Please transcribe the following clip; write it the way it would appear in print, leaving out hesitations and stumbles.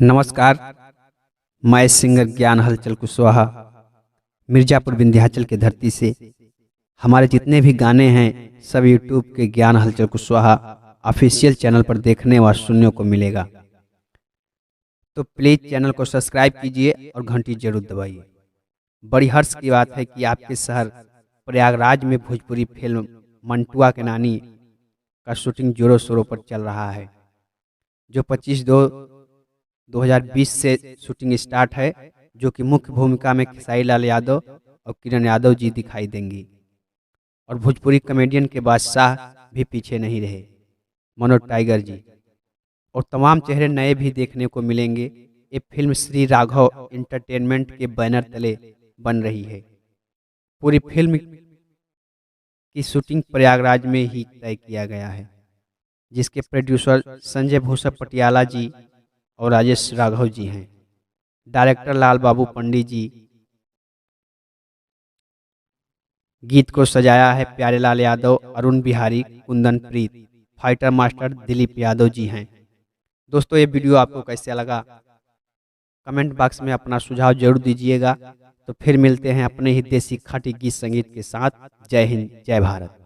नमस्कार। मैं सिंगर ज्ञान हलचल कुशवाहा मिर्जापुर विंध्याचल की धरती से। हमारे जितने भी गाने हैं सब यूट्यूब के ज्ञान हलचल कुशवाहा ऑफिशियल चैनल पर देखने व सुनने को मिलेगा। तो प्लीज़ चैनल को सब्सक्राइब कीजिए और घंटी जरूर दबाइए। बड़ी हर्ष की बात है कि आपके शहर प्रयागराज में भोजपुरी फिल्म मंटुआ के नानी का शूटिंग जोरों शोरों पर चल रहा है, जो 25/2/2020 से शूटिंग स्टार्ट है, जो कि मुख्य भूमिका में खेसारी लाल यादव और किरण यादव जी दिखाई देंगी। और भोजपुरी कॉमेडियन के बादशाह भी पीछे नहीं रहे, मनोज टाइगर जी, और तमाम चेहरे नए भी देखने को मिलेंगे। ये फिल्म श्री राघव एंटरटेनमेंट के बैनर तले बन रही है। पूरी फिल्म की शूटिंग प्रयागराज में ही तय किया गया है, जिसके प्रोड्यूसर संजय भूषण पटियाला जी और राजेश राघव जी हैं। डायरेक्टर लाल बाबू पंडित जी। गीत को सजाया है प्यारेलाल यादव, अरुण बिहारी, कुंदन प्रीत। फाइटर मास्टर दिलीप यादव जी हैं। दोस्तों, ये वीडियो आपको कैसा लगा कमेंट बॉक्स में अपना सुझाव जरूर दीजिएगा। तो फिर मिलते हैं अपने ही देसी खाटी गीत संगीत के साथ। जय हिंद, जय भारत।